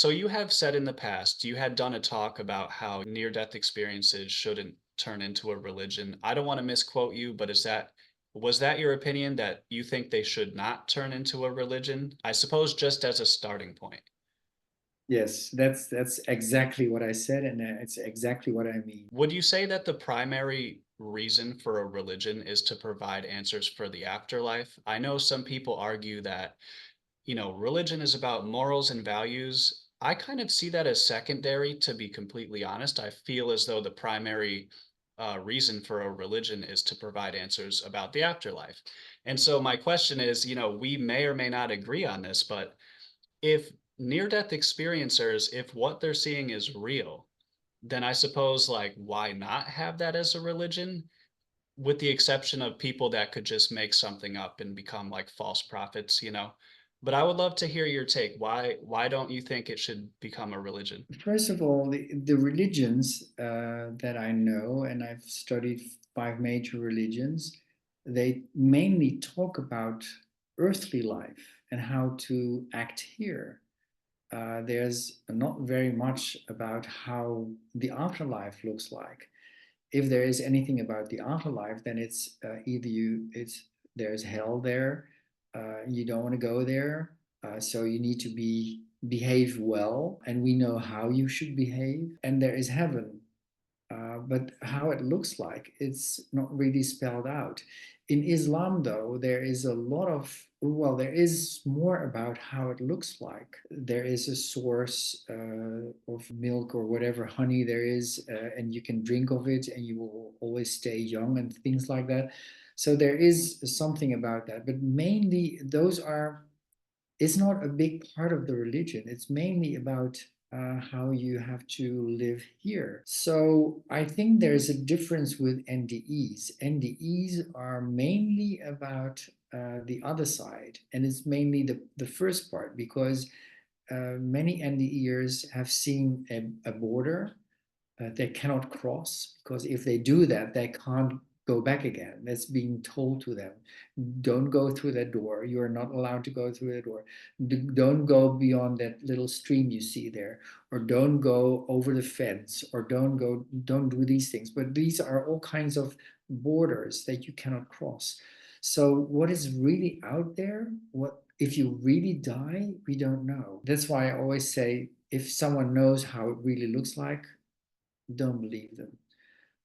So you have said in the past, you had done a talk about how near-death experiences shouldn't turn into a religion. I don't want to misquote you, but was that your opinion that you think they should not turn into a religion? I suppose just as a starting point. Yes, that's exactly what I said, and it's exactly what I mean. Would you say that the primary reason for a religion is to provide answers for the afterlife? I know some people argue that religion is about morals and values. I kind of see that as secondary, to be completely honest. I feel as though the primary reason for a religion is to provide answers about the afterlife. And so my question is, we may or may not agree on this, but if near-death experiencers, if what they're seeing is real, then I suppose, like, why not have that as a religion? With the exception of people that could just make something up and become like false prophets. But I would love to hear your take. Why don't you think it should become a religion? First of all, the religions that I know, and I've studied five major religions, they mainly talk about earthly life and how to act here. There's not very much about how the afterlife looks like. If there is anything about the afterlife, then it's it's there's hell there. You don't want to go there, so you need to behave well, and we know how you should behave. And there is heaven, but how it looks like, it's not really spelled out. In Islam, though, there is a lot of, well, there is more about how it looks like. There is a source of milk or whatever honey there is, and you can drink of it and you will always stay young and things like that. So there is something about that. But mainly, it's not a big part of the religion. It's mainly about how you have to live here. So I think there's a difference with NDEs. NDEs are mainly about the other side, and it's mainly the first part because many NDEers have seen a border they cannot cross because if they do that, they can't go back again. That's being told to them. Don't go through that door. You are not allowed to go through the door. Don't go beyond that little stream you see there, or don't go over the fence, or don't do these things. But these are all kinds of borders that you cannot cross. So what is really out there? What if you really die? We don't know. That's why I always say if someone knows how it really looks like, don't believe them.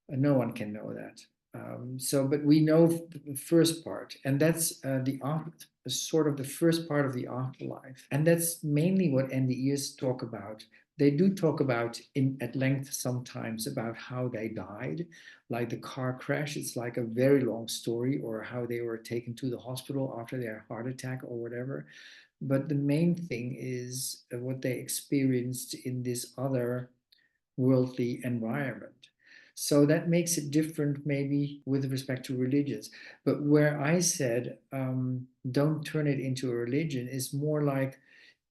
No one can know that. But we know the first part, and that's sort of the first part of the afterlife, and that's mainly what NDEs talk about. They do talk about in at length sometimes about how they died, like the car crash. It's like a very long story, or how they were taken to the hospital after their heart attack or whatever. But the main thing is what they experienced in this other worldly environment. So that makes it different, maybe with respect to religions. But where I said, don't turn it into a religion, is more like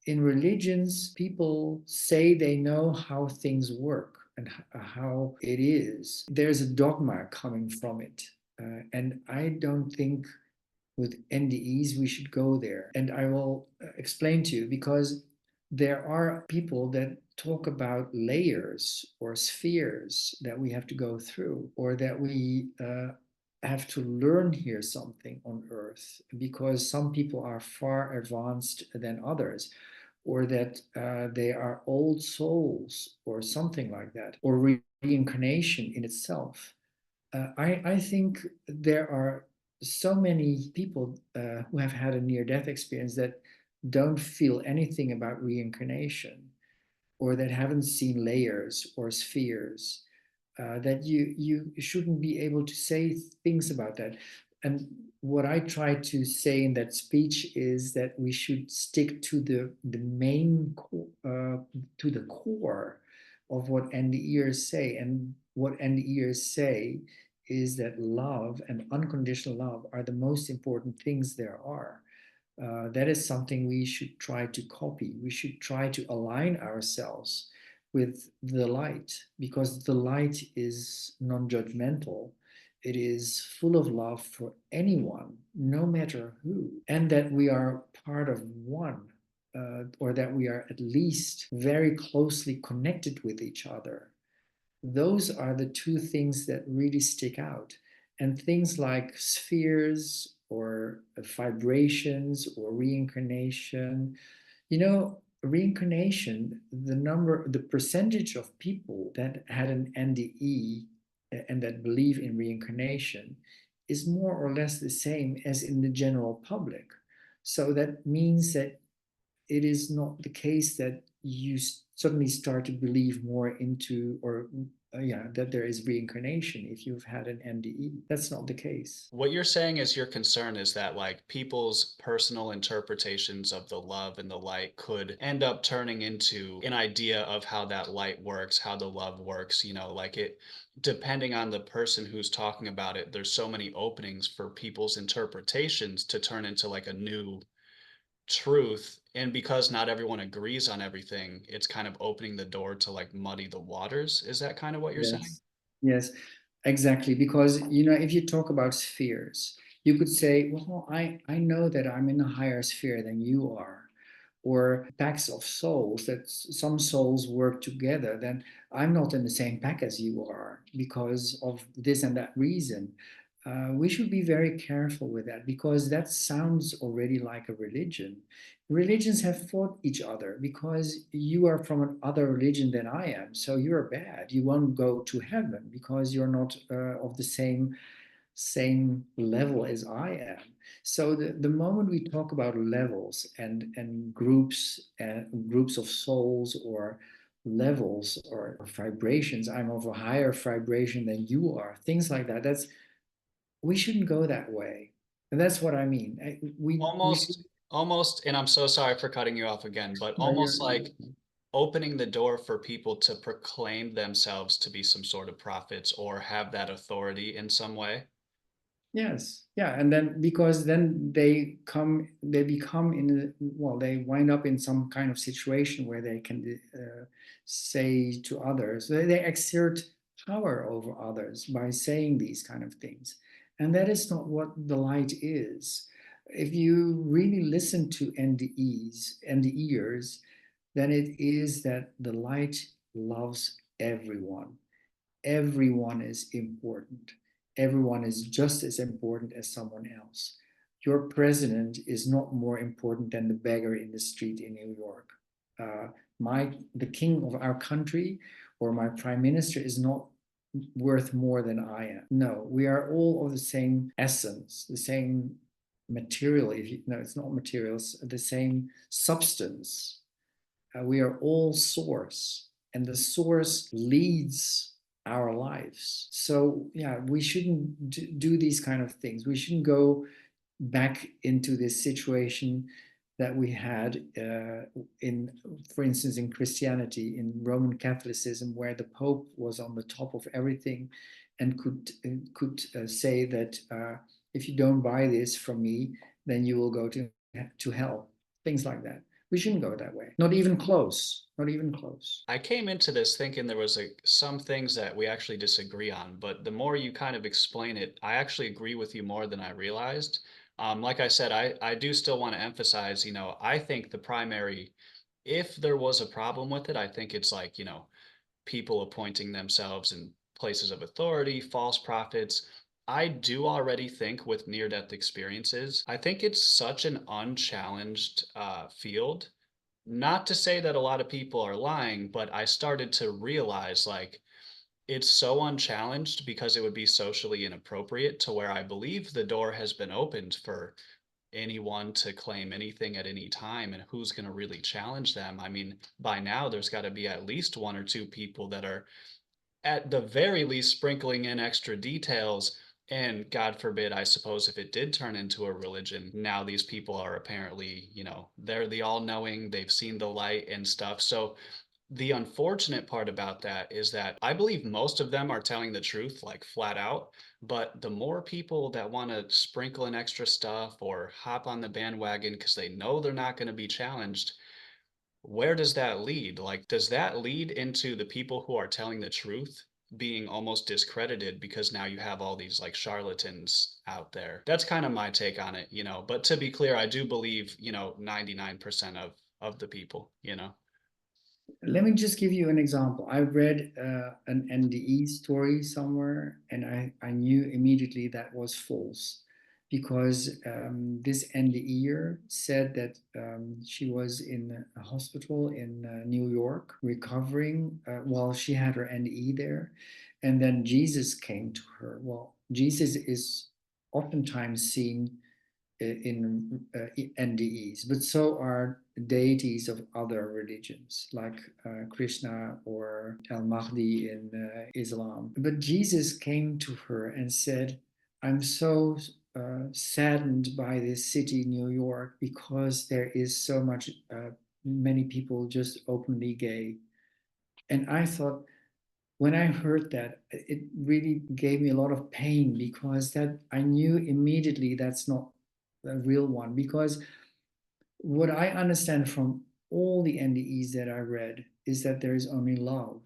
in religions, people say they know how things work and how it is. There's a dogma coming from it. And I don't think with NDEs we should go there. And I will explain to you because there are people that talk about layers or spheres that we have to go through, or that we have to learn here something on earth because some people are far advanced than others, or that they are old souls or something like that, or reincarnation in itself. I think there are so many people who have had a near death experience that don't feel anything about reincarnation, or that haven't seen layers or spheres, that you shouldn't be able to say things about that. And what I try to say in that speech is that we should stick to the main to the core of what NDEers say. And what NDEers say is that love and unconditional love are the most important things there are. That is something we should try to copy. We should try to align ourselves with the light, because the light is non judgmental. It is full of love for anyone, no matter who, and that we are part of one. or that we are at least very closely connected with each other. Those are the two things that really stick out. And things like spheres or vibrations or reincarnation, reincarnation, the percentage of people that had an NDE and that believe in reincarnation is more or less the same as in the general public. So that means that it is not the case that you suddenly start to believe more into, or yeah, that there is reincarnation if you've had an NDE. That's not the case. What you're saying is your concern is that like people's personal interpretations of the love and the light could end up turning into an idea of how that light works, how the love works, like it, depending on the person who's talking about it, there's so many openings for people's interpretations to turn into like a new truth. And because not everyone agrees on everything, it's kind of opening the door to like muddy the waters. Is that kind of what you're saying? Yes, yes, exactly. Because, if you talk about spheres, you could say, well, I know that I'm in a higher sphere than you are. Or packs of souls, that some souls work together, then I'm not in the same pack as you are because of this and that reason. We should be very careful with that because that sounds already like a religion. Religions have fought each other because you are from another religion than I am, so you're bad. You won't go to heaven because you're not of the same level as I am. So the moment we talk about levels and groups of souls or levels or vibrations, I'm of a higher vibration than you are, things like that. We shouldn't go that way. And that's what I mean. We should. Almost, and I'm so sorry for cutting you off again, but No, almost like opening the door for people to proclaim themselves to be some sort of prophets or have that authority in some way. Yes, yeah, and then because then they become well, they wind up in some kind of situation where they can say to others, they exert power over others by saying these kind of things, and that is not what the light is. If you really listen to NDEers, then it is that the light loves everyone. Everyone is important. Everyone is just as important as someone else. Your president is not more important than the beggar in the street in New York. Uh, the king of our country or my prime minister is not worth more than I am. No, we are all of the same essence, the same material. If you, no, it's not materials, the same substance. We are all source, and the source leads our lives. So yeah, we shouldn't do these kind of things. We shouldn't go back into this situation that we had in, for instance, in Christianity, in Roman Catholicism, where the Pope was on the top of everything and could say that if you don't buy this from me, then you will go to hell. Things like that. We shouldn't go that way. Not even close. Not even close. I came into this thinking there was like some things that we actually disagree on, but the more you kind of explain it, I actually agree with you more than I realized. Like I said, I do still want to emphasize, I think the primary, if there was a problem with it, I think it's like, people appointing themselves in places of authority, false prophets. I do already think with near death experiences, I think it's such an unchallenged field. Not to say that a lot of people are lying, but I started to realize like it's so unchallenged because it would be socially inappropriate to where I believe the door has been opened for anyone to claim anything at any time, and who's going to really challenge them. I mean, by now there's got to be at least one or two people that are at the very least sprinkling in extra details. And God forbid, I suppose, if it did turn into a religion, now these people are apparently, they're the all knowing, they've seen the light and stuff. So the unfortunate part about that is that I believe most of them are telling the truth, like flat out. But the more people that want to sprinkle in extra stuff or hop on the bandwagon because they know they're not going to be challenged, where does that lead? Like, does that lead into the people who are telling the truth being almost discredited because now you have all these like charlatans out there? That's kind of my take on it. But to be clear, I do believe, 99% of the people, you know? Let me just give you an example. I read an NDE story somewhere, and I knew immediately that was false because this NDEer said that she was in a hospital in New York recovering while she had her NDE there. And then Jesus came to her. Well, Jesus is oftentimes seen in NDEs, but so are deities of other religions like Krishna or Al Mahdi in Islam. But Jesus came to her and said, I'm so saddened by this city, New York, because there is so much, many people just openly gay. And I thought, when I heard that, it really gave me a lot of pain because that I knew immediately that's not the real one. Because what I understand from all the NDEs that I read is that there is only love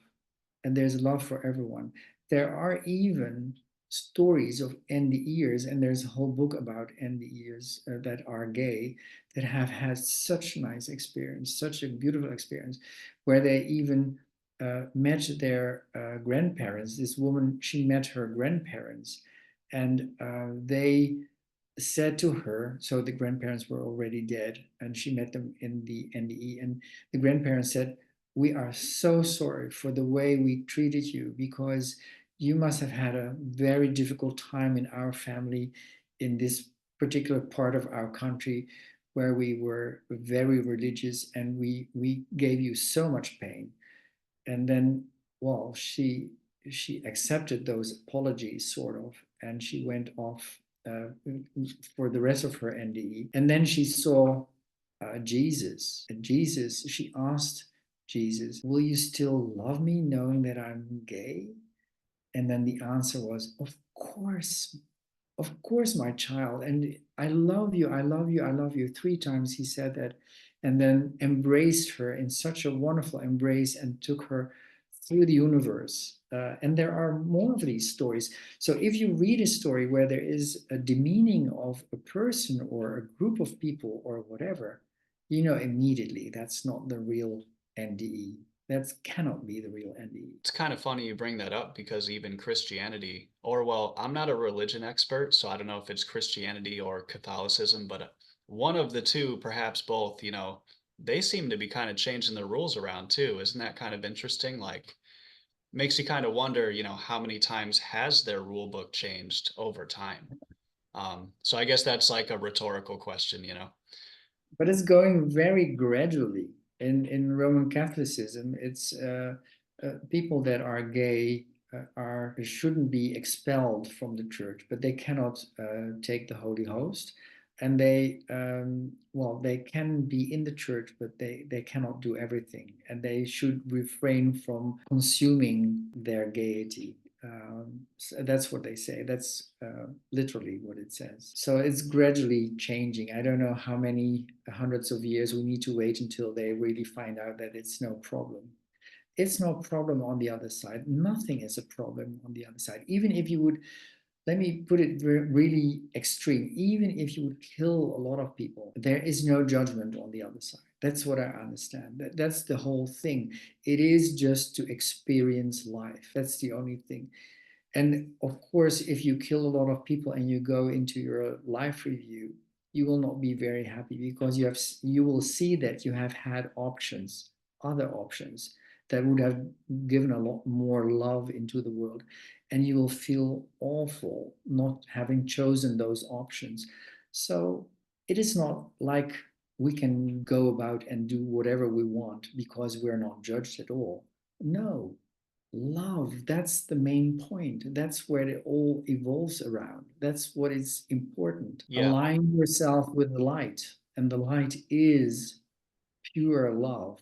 and there's love for everyone. There are even stories of NDEers, and there's a whole book about NDEers that are gay that have had such nice experience, such a beautiful experience, where they even met their grandparents. This woman, she met her grandparents, and they said to her, so the grandparents were already dead, and she met them in the NDE, and the grandparents said, we are so sorry for the way we treated you because you must have had a very difficult time in our family in this particular part of our country where we were very religious and we gave you so much pain. And then, well, she accepted those apologies sort of, and she went off uh, for the rest of her NDE. And then she saw Jesus. And Jesus, she asked Jesus, will you still love me knowing that I'm gay? And then the answer was, of course, my child. And I love you, I love you, I love you. 3 times he said that, and then embraced her in such a wonderful embrace and took her through the universe. And there are more of these stories. So if you read a story where there is a demeaning of a person or a group of people or whatever, you know immediately that's not the real NDE. That cannot be the real NDE. It's kind of funny you bring that up because even Christianity, or well, I'm not a religion expert, so I don't know if it's Christianity or Catholicism, but one of the two, perhaps both, you know, they seem to be kind of changing the rules around too. Isn't that kind of interesting? Like, makes you kind of wonder, you know, how many times has their rule book changed over time? So I guess that's like a rhetorical question, you know. But it's going very gradually in Roman Catholicism. It's people that are gay are shouldn't be expelled from the church, but they cannot take the Holy Host, and they well they can be in the church, but they cannot do everything, and they should refrain from consuming their gaiety. So that's what they say. That's literally what it says. So it's gradually changing. I don't know how many hundreds of years we need to wait until they really find out that it's no problem. It's no problem on the other side. Nothing is a problem on the other side. Even if you would, let me put it really extreme, even if you would kill a lot of people, there is no judgment on the other side. That's what I understand. That's the whole thing. It is just to experience life. That's the only thing. And of course, if you kill a lot of people and you go into your life review, you will not be very happy because you will see that you have had options, other options that would have given a lot more love into the world. And you will feel awful not having chosen those options. So it is not like we can go about and do whatever we want because we're not judged at all. No, love, that's the main point. That's where it all evolves around. That's what is important. Yeah. Align yourself with the light, and the light is pure love,